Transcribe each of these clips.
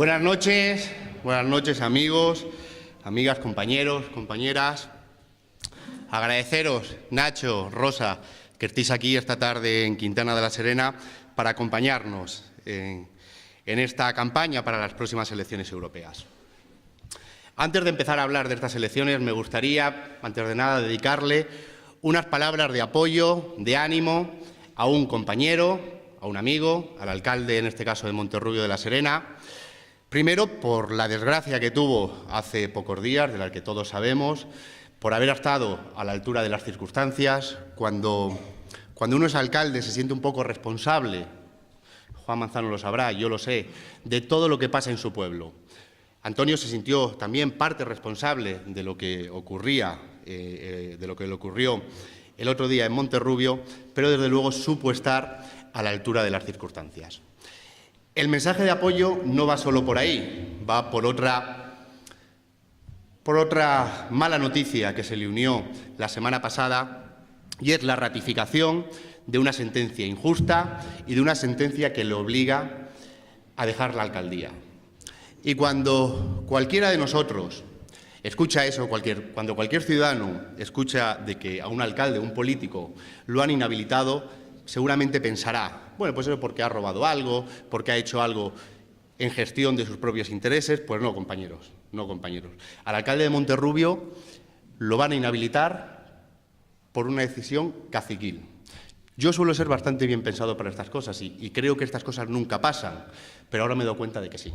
Buenas noches amigos, amigas, compañeros, compañeras. Agradeceros, Nacho, Rosa, que estéis aquí esta tarde en Quintana de la Serena para acompañarnos en esta campaña para las próximas elecciones europeas. Antes de empezar a hablar de estas elecciones, me gustaría, antes de nada, dedicarle unas palabras de apoyo, de ánimo a un compañero, a un amigo, al alcalde, en este caso de Monterrubio de la Serena. Primero, por la desgracia que tuvo hace pocos días, de la que todos sabemos, por haber estado a la altura de las circunstancias. Cuando uno es alcalde se siente un poco responsable, Juan Manzano lo sabrá, yo lo sé, de todo lo que pasa en su pueblo. Antonio se sintió también parte responsable de lo que ocurría, de lo que le ocurrió el otro día en Monterrubio, pero desde luego supo estar a la altura de las circunstancias. El mensaje de apoyo no va solo por ahí, va por otra mala noticia que se le unió la semana pasada, y es la ratificación de una sentencia injusta y de una sentencia que le obliga a dejar la alcaldía. Y cuando cualquiera de nosotros escucha eso, cuando cualquier ciudadano escucha de que a un alcalde, un político, lo han inhabilitado, seguramente pensará, bueno, pues eso porque ha robado algo, porque ha hecho algo en gestión de sus propios intereses. Pues no, compañeros, no, compañeros. Al alcalde de Monterrubio lo van a inhabilitar por una decisión caciquil. Yo suelo ser bastante bien pensado para estas cosas y creo que estas cosas nunca pasan, pero ahora me doy cuenta de que sí.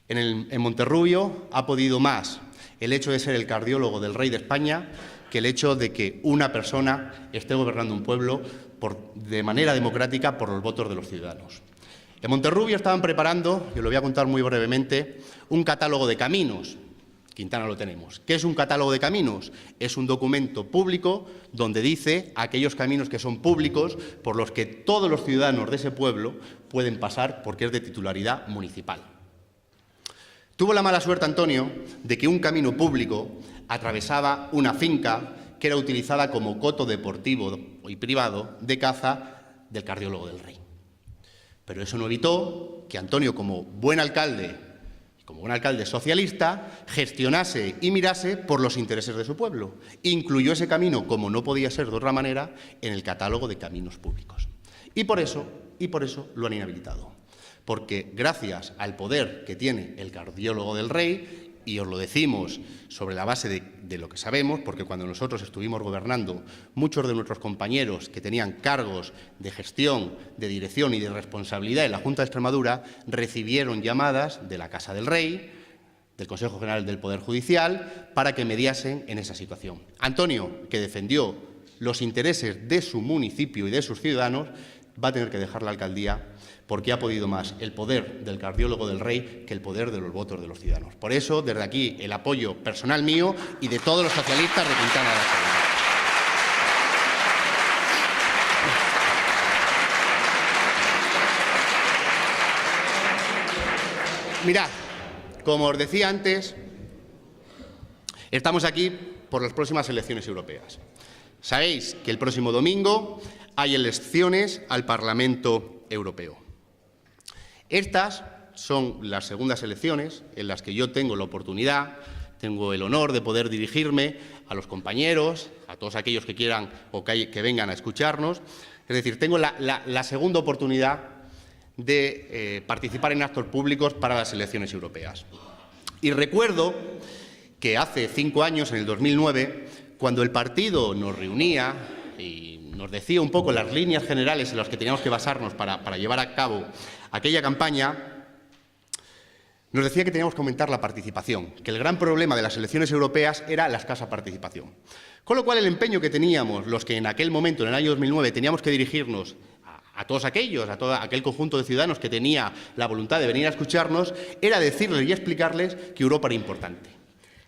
En Monterrubio ha podido más el hecho de ser el cardiólogo del rey de España que el hecho de que una persona esté gobernando un pueblo de manera democrática por los votos de los ciudadanos. En Monterrubio estaban preparando, y os lo voy a contar muy brevemente, un catálogo de caminos. Quintana lo tenemos. ¿Qué es un catálogo de caminos? Es un documento público donde dice aquellos caminos que son públicos por los que todos los ciudadanos de ese pueblo pueden pasar porque es de titularidad municipal. Tuvo la mala suerte, Antonio, de que un camino público atravesaba una finca que era utilizada como coto deportivo y privado de caza del cardiólogo del rey. Pero eso no evitó que Antonio, como buen alcalde socialista, gestionase y mirase por los intereses de su pueblo. Incluyó ese camino, como no podía ser de otra manera, en el catálogo de caminos públicos. Y por eso lo han inhabilitado. Porque gracias al poder que tiene el cardiólogo del rey, y os lo decimos sobre la base de lo que sabemos, porque cuando nosotros estuvimos gobernando, muchos de nuestros compañeros que tenían cargos de gestión, de dirección y de responsabilidad en la Junta de Extremadura recibieron llamadas de la Casa del Rey, del Consejo General del Poder Judicial, para que mediasen en esa situación. Antonio, que defendió los intereses de su municipio y de sus ciudadanos, va a tener que dejar la alcaldía porque ha podido más el poder del cardiólogo del rey que el poder de los votos de los ciudadanos. Por eso, desde aquí, el apoyo personal mío y de todos los socialistas de Quintana de la Serena. Mirad, como os decía antes, estamos aquí por las próximas elecciones europeas. Sabéis que el próximo domingo hay elecciones al Parlamento Europeo. Estas son las segundas elecciones en las que yo tengo la oportunidad, tengo el honor de poder dirigirme a los compañeros, a todos aquellos que quieran o que vengan a escucharnos. Es decir, tengo la segunda oportunidad de participar en actos públicos para las elecciones europeas. Y recuerdo que hace 5 años, en el 2009, cuando el partido nos reunía y nos decía un poco las líneas generales en las que teníamos que basarnos para llevar a cabo aquella campaña, nos decía que teníamos que aumentar la participación, que el gran problema de las elecciones europeas era la escasa participación. Con lo cual, el empeño que teníamos los que en aquel momento, en el año 2009, teníamos que dirigirnos a todos aquellos, a todo aquel conjunto de ciudadanos que tenía la voluntad de venir a escucharnos, era decirles y explicarles que Europa era importante.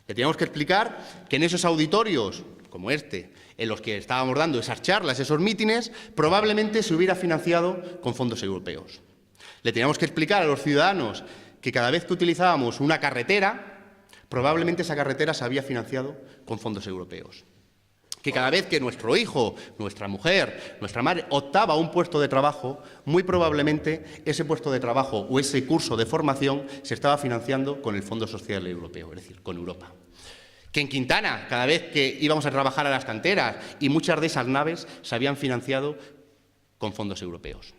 Le teníamos que explicar que en esos auditorios, como este, en los que estábamos dando esas charlas, esos mítines, probablemente se hubiera financiado con fondos europeos. Le teníamos que explicar a los ciudadanos que cada vez que utilizábamos una carretera, probablemente esa carretera se había financiado con fondos europeos. que cada vez que nuestro hijo, nuestra mujer, nuestra madre optaba a un puesto de trabajo, muy probablemente ese puesto de trabajo o ese curso de formación se estaba financiando con el Fondo Social Europeo, es decir, con Europa. Que en Quintana, cada vez que íbamos a trabajar a las canteras y muchas de esas naves se habían financiado con fondos europeos.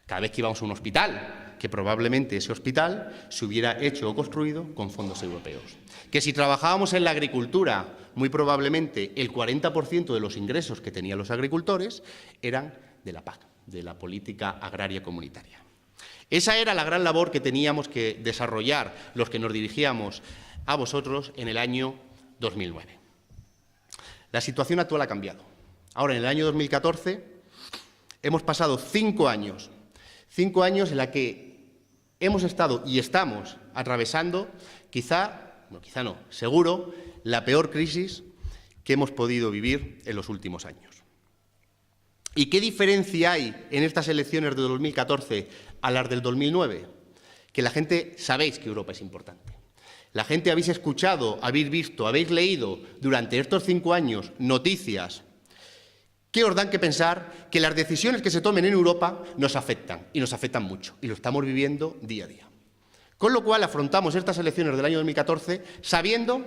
Cada vez que íbamos a un hospital, que probablemente ese hospital se hubiera hecho o construido con fondos europeos. Que si trabajábamos en la agricultura, muy probablemente el 40% de los ingresos que tenían los agricultores eran de la PAC, de la Política Agraria Comunitaria. Esa era la gran labor que teníamos que desarrollar los que nos dirigíamos a vosotros en el año 2009. La situación actual ha cambiado. Ahora, en el año 2014, hemos pasado 5 años en la que hemos estado y estamos atravesando, seguro, la peor crisis que hemos podido vivir en los últimos años. ¿Y qué diferencia hay en estas elecciones de 2014 a las del 2009? Que la gente sabéis que Europa es importante. La gente habéis escuchado, habéis visto, habéis leído durante estos 5 años noticias que os dan que pensar que las decisiones que se tomen en Europa nos afectan, y nos afectan mucho, y lo estamos viviendo día a día. Con lo cual afrontamos estas elecciones del año 2014 sabiendo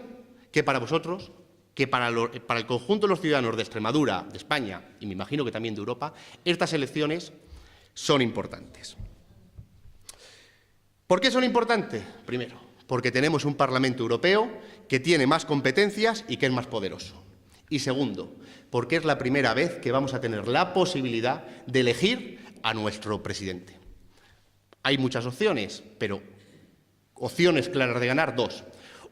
que para vosotros, que para el conjunto de los ciudadanos de Extremadura, de España y me imagino que también de Europa, estas elecciones son importantes. ¿Por qué son importantes? Primero, porque tenemos un Parlamento Europeo que tiene más competencias y que es más poderoso. Y segundo, porque es la primera vez que vamos a tener la posibilidad de elegir a nuestro presidente. Hay muchas opciones, pero opciones claras de ganar, 2.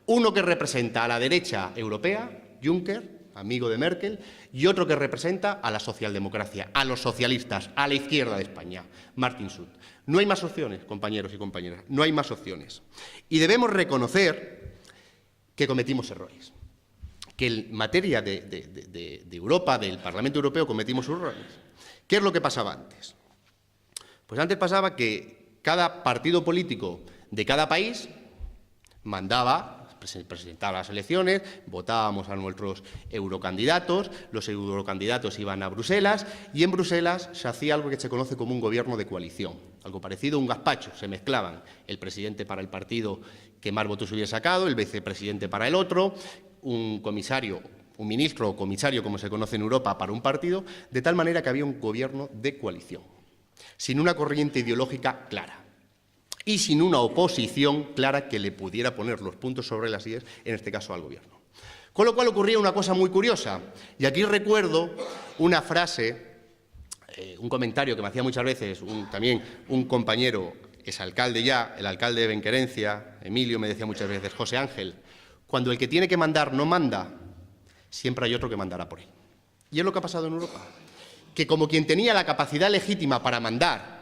Uno que representa a la derecha europea, Juncker, amigo de Merkel, y otro que representa a la socialdemocracia, a los socialistas, a la izquierda de España, Martin Schulz. No hay más opciones, compañeros y compañeras, no hay más opciones. Y debemos reconocer que cometimos errores, que en materia de Europa, del Parlamento Europeo, cometimos errores. ¿Qué es lo que pasaba antes? Pues antes pasaba que cada partido político de cada país presentaba las elecciones, votábamos a nuestros eurocandidatos, los eurocandidatos iban a Bruselas y en Bruselas se hacía algo que se conoce como un gobierno de coalición, algo parecido a un gazpacho, se mezclaban el presidente para el partido que más votos hubiera sacado, el vicepresidente para el otro, un comisario, un ministro o comisario, como se conoce en Europa, para un partido, de tal manera que había un gobierno de coalición, sin una corriente ideológica clara y sin una oposición clara que le pudiera poner los puntos sobre las íes, en este caso al gobierno. Con lo cual ocurría una cosa muy curiosa, y aquí recuerdo una frase, un comentario que me hacía muchas veces también un compañero, exalcalde ya, el alcalde de Benquerencia, Emilio, me decía muchas veces, José Ángel, cuando el que tiene que mandar no manda, siempre hay otro que mandará por él. Y es lo que ha pasado en Europa, que como quien tenía la capacidad legítima para mandar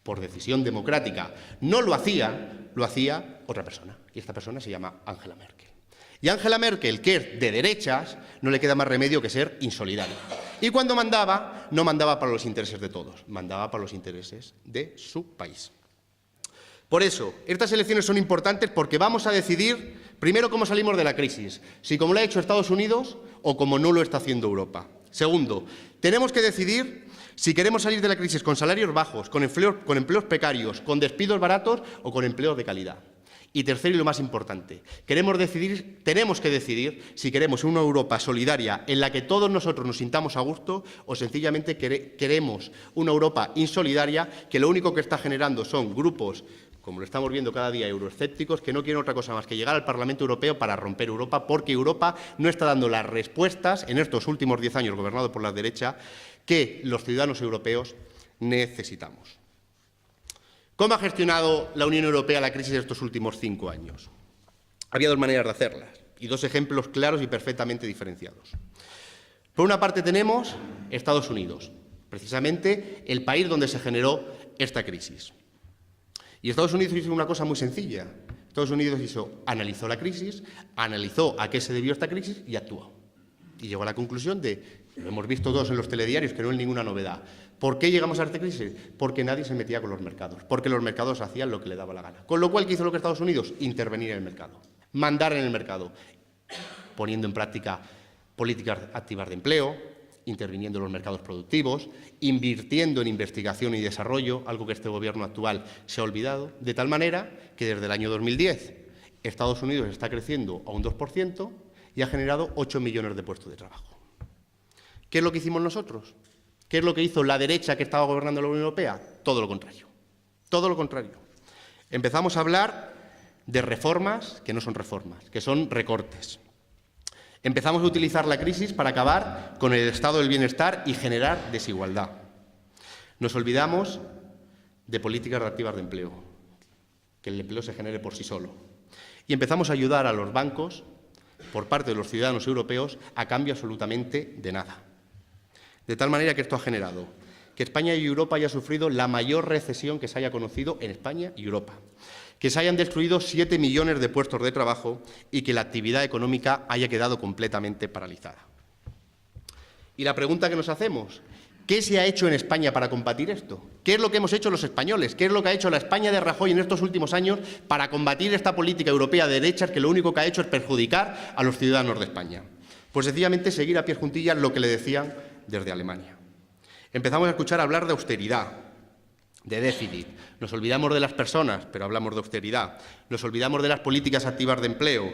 por decisión democrática, no lo hacía otra persona. Y esta persona se llama Angela Merkel. Y Angela Merkel, que es de derechas, no le queda más remedio que ser insolidaria. Y cuando mandaba, no mandaba para los intereses de todos, mandaba para los intereses de su país. Por eso, estas elecciones son importantes porque vamos a decidir, primero, cómo salimos de la crisis, si como lo ha hecho Estados Unidos o como no lo está haciendo Europa. Segundo, tenemos que decidir si queremos salir de la crisis con salarios bajos, con empleos precarios, con despidos baratos o con empleos de calidad. Y tercero, y lo más importante, tenemos que decidir si queremos una Europa solidaria en la que todos nosotros nos sintamos a gusto o sencillamente queremos una Europa insolidaria que lo único que está generando son grupos, como lo estamos viendo cada día, euroescépticos, que no quieren otra cosa más que llegar al Parlamento Europeo para romper Europa, porque Europa no está dando las respuestas en estos últimos 10 años gobernado por la derecha que los ciudadanos europeos necesitamos. ¿Cómo ha gestionado la Unión Europea la crisis de estos últimos 5 años? Había 2 maneras de hacerlas y 2 ejemplos claros y perfectamente diferenciados. Por una parte tenemos Estados Unidos, precisamente el país donde se generó esta crisis. Y Estados Unidos hizo una cosa muy sencilla. Estados Unidos analizó la crisis, analizó a qué se debió esta crisis y actuó. Y llegó a la conclusión de, lo hemos visto todos en los telediarios, que no es ninguna novedad. ¿Por qué llegamos a esta crisis? Porque nadie se metía con los mercados, porque los mercados hacían lo que le daba la gana. Con lo cual, ¿qué hizo lo que Estados Unidos? Intervenir en el mercado, mandar en el mercado, poniendo en práctica políticas activas de empleo, interviniendo en los mercados productivos, invirtiendo en investigación y desarrollo, algo que este Gobierno actual se ha olvidado, de tal manera que desde el año 2010 Estados Unidos está creciendo a un 2% y ha generado 8 millones de puestos de trabajo. ¿Qué es lo que hicimos nosotros? ¿Qué es lo que hizo la derecha que estaba gobernando la Unión Europea? Todo lo contrario. Todo lo contrario. Empezamos a hablar de reformas que no son reformas, que son recortes. Empezamos a utilizar la crisis para acabar con el estado del bienestar y generar desigualdad. Nos olvidamos de políticas activas de empleo, que el empleo se genere por sí solo. Y empezamos a ayudar a los bancos, por parte de los ciudadanos europeos, a cambio absolutamente de nada. De tal manera que esto ha generado que España y Europa haya sufrido la mayor recesión que se haya conocido en España y Europa, que se hayan destruido 7 millones de puestos de trabajo y que la actividad económica haya quedado completamente paralizada. Y la pregunta que nos hacemos, ¿qué se ha hecho en España para combatir esto? ¿Qué es lo que hemos hecho los españoles? ¿Qué es lo que ha hecho la España de Rajoy en estos últimos años para combatir esta política europea de derechas que lo único que ha hecho es perjudicar a los ciudadanos de España? Pues sencillamente seguir a pie juntillas lo que le decían desde Alemania. Empezamos a escuchar hablar de austeridad, de déficit. Nos olvidamos de las personas, pero hablamos de austeridad. Nos olvidamos de las políticas activas de empleo.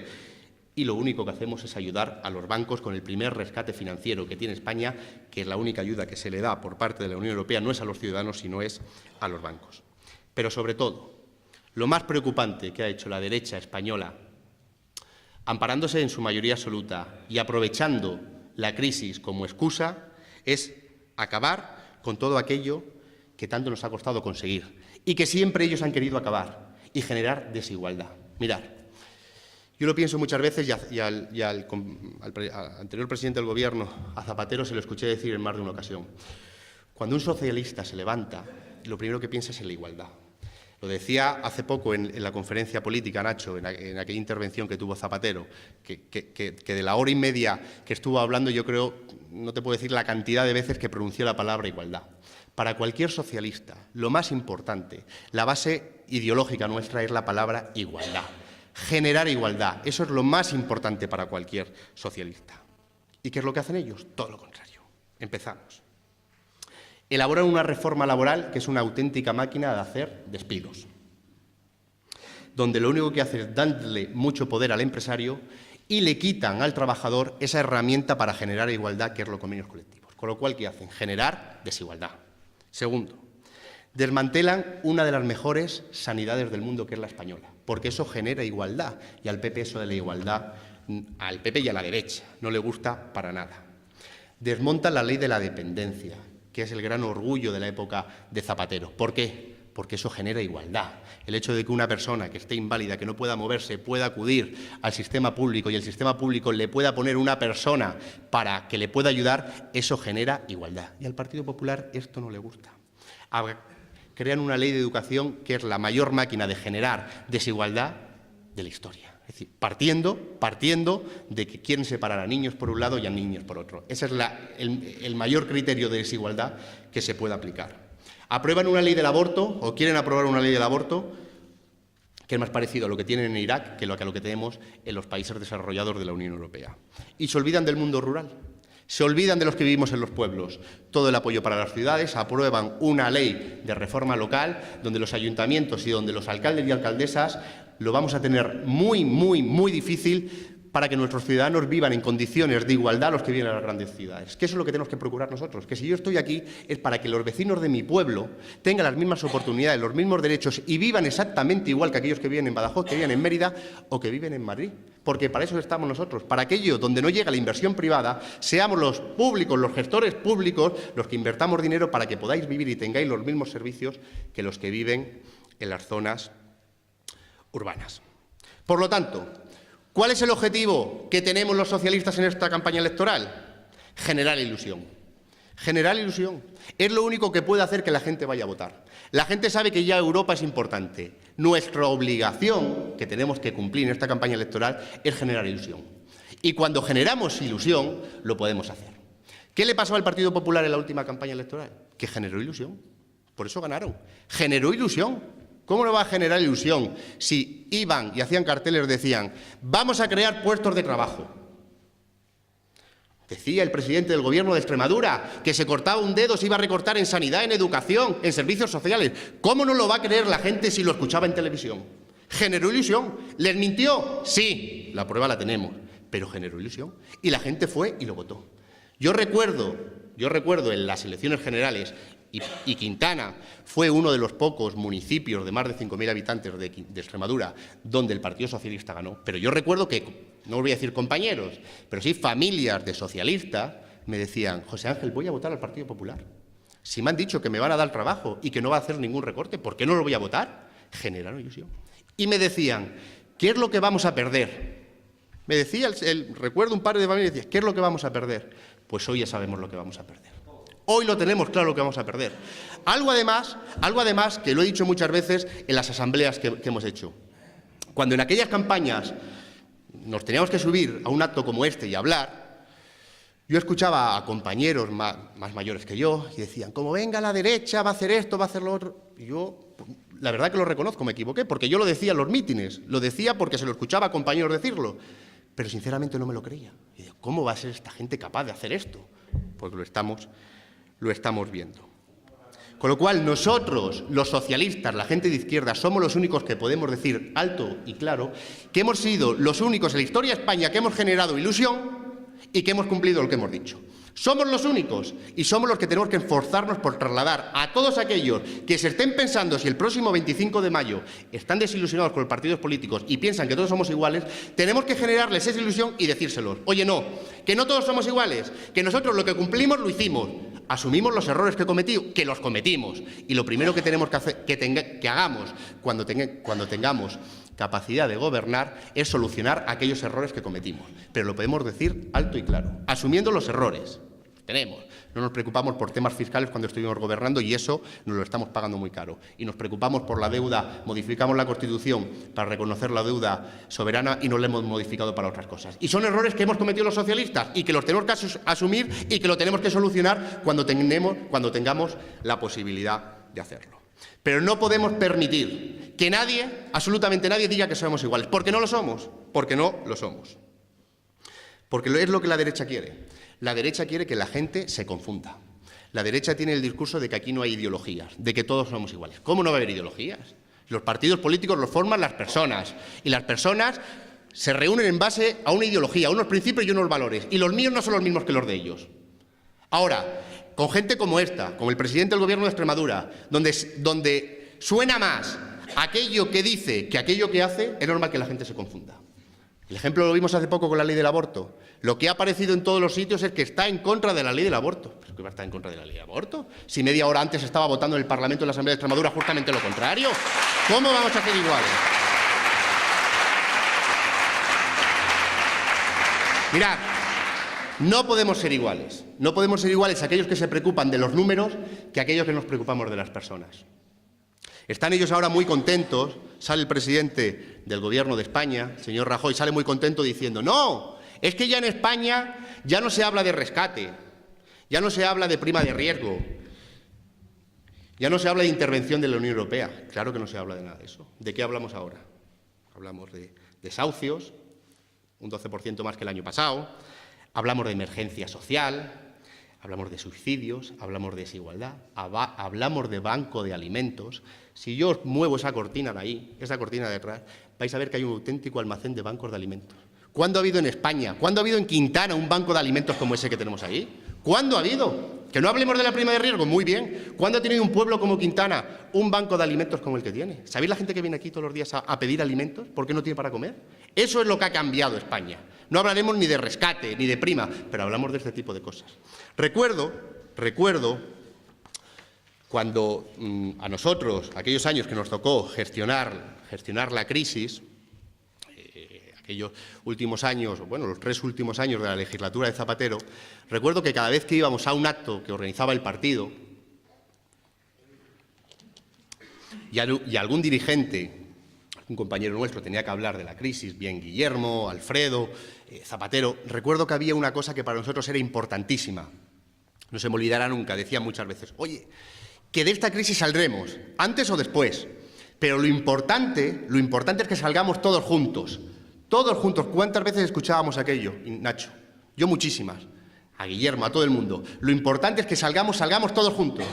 Y lo único que hacemos es ayudar a los bancos con el primer rescate financiero que tiene España, que es la única ayuda que se le da por parte de la Unión Europea, no es a los ciudadanos, sino es a los bancos. Pero sobre todo, lo más preocupante que ha hecho la derecha española, amparándose en su mayoría absoluta y aprovechando la crisis como excusa, es acabar con todo aquello que tanto nos ha costado conseguir y que siempre ellos han querido acabar y generar desigualdad. Mirad, yo lo pienso muchas veces y al anterior presidente del Gobierno, a Zapatero, se lo escuché decir en más de una ocasión. Cuando un socialista se levanta, lo primero que piensa es en la igualdad. Lo decía hace poco en la conferencia política, Nacho, en aquella intervención que tuvo Zapatero, que de la hora y media que estuvo hablando, yo creo, no te puedo decir la cantidad de veces que pronunció la palabra igualdad. Para cualquier socialista, lo más importante, la base ideológica nuestra es la palabra igualdad. Generar igualdad, eso es lo más importante para cualquier socialista. ¿Y qué es lo que hacen ellos? Todo lo contrario. Empezamos. Elaboran una reforma laboral que es una auténtica máquina de hacer despidos, donde lo único que hace es darle mucho poder al empresario y le quitan al trabajador esa herramienta para generar igualdad, que es los convenios colectivos. Con lo cual, ¿qué hacen? Generar desigualdad. Segundo, desmantelan una de las mejores sanidades del mundo, que es la española, porque eso genera igualdad, y al PP eso de la igualdad, al PP y a la derecha, no le gusta para nada. Desmontan la ley de la dependencia, que es el gran orgullo de la época de Zapatero. ¿Por qué? Porque eso genera igualdad. El hecho de que una persona que esté inválida, que no pueda moverse, pueda acudir al sistema público y el sistema público le pueda poner una persona para que le pueda ayudar, eso genera igualdad. Y al Partido Popular esto no le gusta. Crean una ley de educación que es la mayor máquina de generar desigualdad de la historia. Es decir, partiendo de que quieren separar a niños por un lado y a niños por otro. Ese es el mayor criterio de desigualdad que se puede aplicar. Aprueban una ley del aborto, o quieren aprobar una ley del aborto, que es más parecido a lo que tienen en Irak que a lo que tenemos en los países desarrollados de la Unión Europea. Y se olvidan del mundo rural. Se olvidan de los que vivimos en los pueblos. Todo el apoyo para las ciudades, aprueban una ley de reforma local donde los ayuntamientos y donde los alcaldes y alcaldesas lo vamos a tener muy difícil para que nuestros ciudadanos vivan en condiciones de igualdad a los que viven a las grandes ciudades. Que eso es lo que tenemos que procurar nosotros, que si yo estoy aquí es para que los vecinos de mi pueblo tengan las mismas oportunidades, los mismos derechos y vivan exactamente igual que aquellos que viven en Badajoz, que viven en Mérida o que viven en Madrid. Porque para eso estamos nosotros, para aquello donde no llega la inversión privada, seamos los públicos, los gestores públicos, los que invertamos dinero para que podáis vivir y tengáis los mismos servicios que los que viven en las zonas urbanas. Por lo tanto, ¿cuál es el objetivo que tenemos los socialistas en esta campaña electoral? Generar ilusión. Generar ilusión. Es lo único que puede hacer que la gente vaya a votar. La gente sabe que ya Europa es importante. Nuestra obligación, que tenemos que cumplir en esta campaña electoral, es generar ilusión. Y cuando generamos ilusión, lo podemos hacer. ¿Qué le pasó al Partido Popular en la última campaña electoral? Que generó ilusión. Por eso ganaron. Generó ilusión. ¿Cómo no va a generar ilusión si iban y hacían carteles, decían, vamos a crear puestos de trabajo? Decía el presidente del Gobierno de Extremadura que se cortaba un dedo, se iba a recortar en sanidad, en educación, en servicios sociales. ¿Cómo no lo va a creer la gente si lo escuchaba en televisión? ¿Generó ilusión? ¿Les mintió? Sí, la prueba la tenemos, pero generó ilusión. Y la gente fue y lo votó. Yo recuerdo en las elecciones generales, y Quintana fue uno de los pocos municipios de más de 5.000 habitantes de Extremadura donde el Partido Socialista ganó, pero yo recuerdo que, no os voy a decir compañeros, pero sí familias de socialistas me decían: José Ángel, voy a votar al Partido Popular. Si me han dicho que me van a dar trabajo y que no va a hacer ningún recorte, ¿por qué no lo voy a votar? Generaron ilusión. Y me decían: ¿qué es lo que vamos a perder? Me decía, recuerdo un par de familias, decía: ¿qué es lo que vamos a perder? Pues hoy ya sabemos lo que vamos a perder. Hoy lo tenemos claro lo que vamos a perder. Algo además, que lo he dicho muchas veces en las asambleas que hemos hecho. Cuando en aquellas campañas nos teníamos que subir a un acto como este y hablar, yo escuchaba a compañeros más mayores que yo y decían: como venga la derecha, va a hacer esto, va a hacer lo otro. Y yo, la verdad que lo reconozco, me equivoqué, porque yo lo decía en los mítines, lo decía porque se lo escuchaba a compañeros decirlo, pero sinceramente no me lo creía. Y digo, ¿cómo va a ser esta gente capaz de hacer esto? Porque lo estamos viendo. Con lo cual, nosotros, los socialistas, la gente de izquierda, somos los únicos que podemos decir alto y claro que hemos sido los únicos en la historia de España que hemos generado ilusión y que hemos cumplido lo que hemos dicho. Somos los únicos y somos los que tenemos que esforzarnos por trasladar a todos aquellos que se estén pensando si el próximo 25 de mayo están desilusionados con los partidos políticos y piensan que todos somos iguales, tenemos que generarles esa ilusión y decírselos: oye, no, que no todos somos iguales, que nosotros lo que cumplimos lo hicimos, asumimos los errores que cometimos, que los cometimos, y lo primero que tenemos que hacer, que hagamos cuando tengamos capacidad de gobernar es solucionar aquellos errores que cometimos. Pero lo podemos decir alto y claro, asumiendo los errores. Tenemos. No nos preocupamos por temas fiscales cuando estuvimos gobernando y eso nos lo estamos pagando muy caro. Y nos preocupamos por la deuda, modificamos la Constitución para reconocer la deuda soberana y no la hemos modificado para otras cosas. Y son errores que hemos cometido los socialistas y que los tenemos que asumir y que lo tenemos que solucionar cuando tengamos la posibilidad de hacerlo. Pero no podemos permitir que nadie, absolutamente nadie, diga que somos iguales, porque no lo somos, porque no lo somos. Porque es lo que la derecha quiere. La derecha quiere que la gente se confunda. La derecha tiene el discurso de que aquí no hay ideologías, de que todos somos iguales. ¿Cómo no va a haber ideologías? Los partidos políticos los forman las personas y las personas se reúnen en base a una ideología, a unos principios y unos valores. Y los míos no son los mismos que los de ellos. Ahora, con gente como esta, como el presidente del Gobierno de Extremadura, donde suena más aquello que dice que aquello que hace, es normal que la gente se confunda. El ejemplo lo vimos hace poco con la ley del aborto. Lo que ha aparecido en todos los sitios es que está en contra de la ley del aborto. ¿Pero qué va a estar en contra de la ley del aborto? Si media hora antes estaba votando en el Parlamento de la Asamblea de Extremadura justamente lo contrario. ¿Cómo vamos a ser iguales? Mirad, no podemos ser iguales. No podemos ser iguales aquellos que se preocupan de los números que aquellos que nos preocupamos de las personas. Están ellos ahora muy contentos, sale el presidente del Gobierno de España, el señor Rajoy, sale muy contento diciendo: no, es que ya en España ya no se habla de rescate, ya no se habla de prima de riesgo, ya no se habla de intervención de la Unión Europea. Claro que no se habla de nada de eso. ¿De qué hablamos ahora? Hablamos de desahucios, un 12% más que el año pasado, hablamos de emergencia social, hablamos de suicidios, hablamos de desigualdad, hablamos de banco de alimentos. Si yo os muevo esa cortina de ahí, esa cortina de atrás, vais a ver que hay un auténtico almacén de bancos de alimentos. ¿Cuándo ha habido en España, cuándo ha habido en Quintana un banco de alimentos como ese que tenemos ahí? ¿Cuándo ha habido? Que no hablemos de la prima de riesgo, muy bien. ¿Cuándo ha tenido un pueblo como Quintana un banco de alimentos como el que tiene? ¿Sabéis la gente que viene aquí todos los días a pedir alimentos porque no tiene para comer? Eso es lo que ha cambiado España. No hablaremos ni de rescate, ni de prima, pero hablamos de este tipo de cosas. Recuerdo cuando a nosotros, aquellos años que nos tocó gestionar la crisis, aquellos últimos años, bueno, los 3 últimos años de la legislatura de Zapatero, recuerdo que cada vez que íbamos a un acto que organizaba el partido y algún dirigente, un compañero nuestro tenía que hablar de la crisis, bien Guillermo, Alfredo, Zapatero, recuerdo que había una cosa que para nosotros era importantísima. No se me olvidará nunca, decía muchas veces: oye, que de esta crisis saldremos, antes o después, pero lo importante es que salgamos todos juntos. Todos juntos. ¿Cuántas veces escuchábamos aquello, Nacho? Yo muchísimas. a Guillermo, a todo el mundo. Lo importante es que salgamos todos juntos.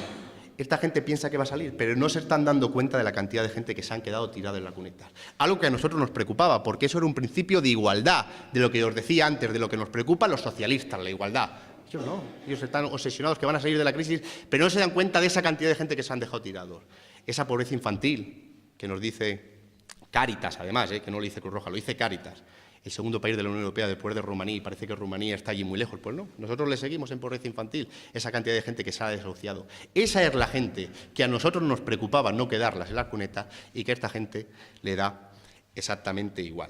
Esta gente piensa que va a salir, pero no se están dando cuenta de la cantidad de gente que se han quedado tirados en la cuneta. Algo que a nosotros nos preocupaba, porque eso era un principio de igualdad, de lo que os decía antes, de lo que nos preocupa a los socialistas, la igualdad. Ellos no, ellos están obsesionados que van a salir de la crisis, pero no se dan cuenta de esa cantidad de gente que se han dejado tirados. Esa pobreza infantil que nos dice Cáritas, además, que no lo dice Cruz Roja, lo dice Cáritas. El segundo país de la Unión Europea después de Rumanía, y parece que Rumanía está allí muy lejos. Pues no, nosotros le seguimos en pobreza infantil, esa cantidad de gente que se ha desahuciado. Esa es la gente que a nosotros nos preocupaba no quedarlas en la cuneta y que a esta gente le da exactamente igual.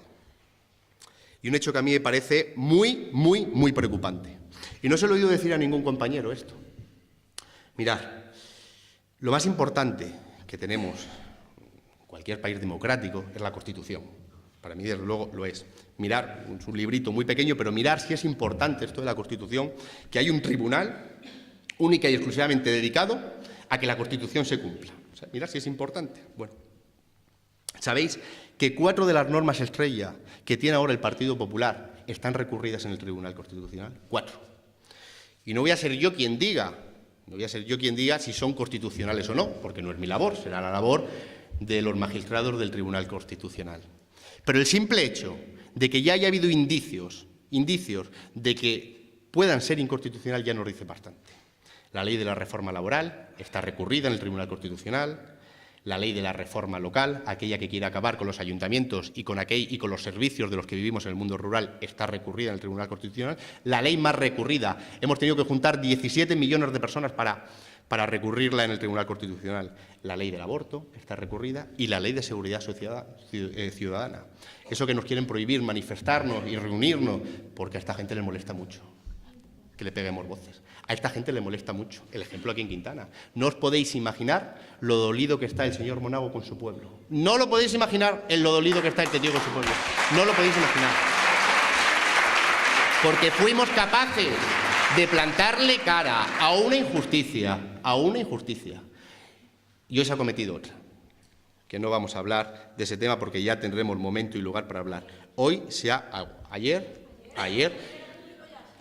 Y un hecho que a mí me parece muy, muy, muy preocupante. Y no se lo he oído decir a ningún compañero esto. Mirad, lo más importante que tenemos en cualquier país democrático es la Constitución. Para mí, desde luego, lo es. Mirar, es un librito muy pequeño, pero mirar si es importante esto de la Constitución, que hay un tribunal única y exclusivamente dedicado a que la Constitución se cumpla. O sea, mirar si es importante. Bueno, ¿sabéis que 4 de las normas estrella que tiene ahora el Partido Popular están recurridas en el Tribunal Constitucional? 4. Y no voy a ser yo quien diga si son constitucionales o no, porque no es mi labor, será la labor de los magistrados del Tribunal Constitucional. Pero el simple hecho de que ya haya habido indicios de que puedan ser inconstitucionales ya nos dice bastante. La ley de la reforma laboral está recurrida en el Tribunal Constitucional, la ley de la reforma local, aquella que quiere acabar con los ayuntamientos y con los servicios de los que vivimos en el mundo rural, está recurrida en el Tribunal Constitucional. La ley más recurrida, hemos tenido que juntar 17 millones de personas para recurrirla en el Tribunal Constitucional. La ley del aborto está recurrida y la ley de seguridad ciudadana. Eso que nos quieren prohibir manifestarnos y reunirnos, porque a esta gente le molesta mucho que le peguemos voces. A esta gente le molesta mucho. El ejemplo aquí en Quintana. No os podéis imaginar lo dolido que está el señor Monago con su pueblo. No lo podéis imaginar lo dolido que está este tío con su pueblo. No lo podéis imaginar. Porque fuimos capaces de plantarle cara a una injusticia, y hoy se ha cometido otra, que no vamos a hablar de ese tema porque ya tendremos momento y lugar para hablar.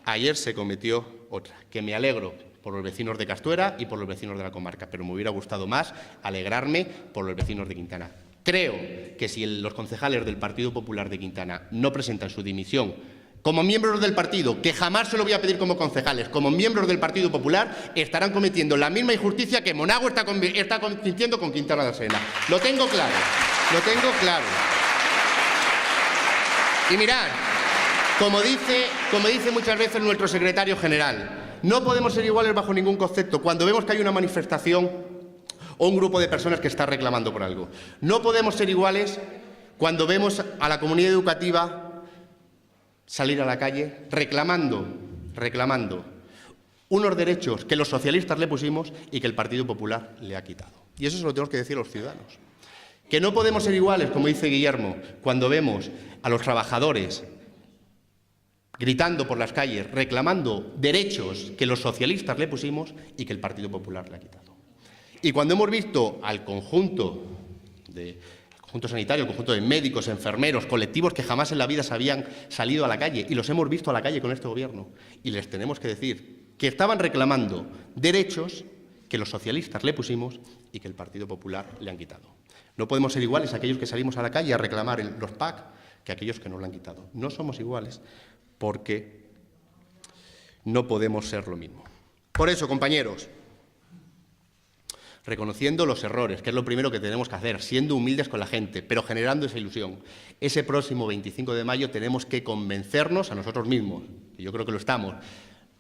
Ayer se cometió otra, que me alegro por los vecinos de Castuera y por los vecinos de la comarca, pero me hubiera gustado más alegrarme por los vecinos de Quintana. Creo que si los concejales del Partido Popular de Quintana no presentan su dimisión como miembros del partido, que jamás se lo voy a pedir como concejales, como miembros del Partido Popular, estarán cometiendo la misma injusticia que Monago está cometiendo con Quintana de la Serena. Lo tengo claro. Y mirad, como dice muchas veces nuestro secretario general, no podemos ser iguales bajo ningún concepto cuando vemos que hay una manifestación o un grupo de personas que está reclamando por algo. No podemos ser iguales cuando vemos a la comunidad educativa salir a la calle reclamando unos derechos que los socialistas le pusimos y que el Partido Popular le ha quitado. Y eso se lo tenemos que decir a los ciudadanos. Que no podemos ser iguales, como dice Guillermo, cuando vemos a los trabajadores gritando por las calles, reclamando derechos que los socialistas le pusimos y que el Partido Popular le ha quitado. Y cuando hemos visto al conjunto sanitario, el conjunto de médicos, enfermeros, colectivos que jamás en la vida se habían salido a la calle, y los hemos visto a la calle con este Gobierno, y les tenemos que decir que estaban reclamando derechos que los socialistas le pusimos y que el Partido Popular le han quitado. No podemos ser iguales a aquellos que salimos a la calle a reclamar los PAC que a aquellos que nos lo han quitado. No somos iguales porque no podemos ser lo mismo. Por eso, compañeros, reconociendo los errores, que es lo primero que tenemos que hacer, siendo humildes con la gente, pero generando esa ilusión. Ese próximo 25 de mayo tenemos que convencernos a nosotros mismos, y yo creo que lo estamos,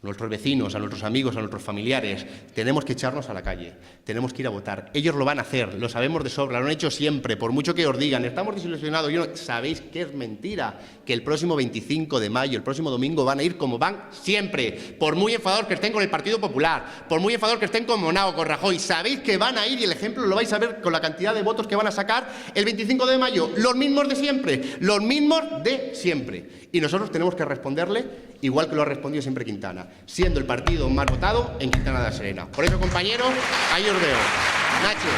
a nuestros vecinos, a nuestros amigos, a nuestros familiares, tenemos que echarnos a la calle, tenemos que ir a votar. Ellos lo van a hacer, lo sabemos de sobra, lo han hecho siempre, por mucho que os digan, estamos desilusionados, sabéis que es mentira, que el próximo 25 de mayo, el próximo domingo, van a ir como van siempre, por muy enfadados que estén con el Partido Popular, por muy enfadados que estén con Monago, con Rajoy, sabéis que van a ir, y el ejemplo lo vais a ver con la cantidad de votos que van a sacar el 25 de mayo, los mismos de siempre, y nosotros tenemos que responderle igual que lo ha respondido siempre Quintana, siendo el partido más votado en Quintana de la Serena. Por eso, compañeros, ahí os veo. Nacho.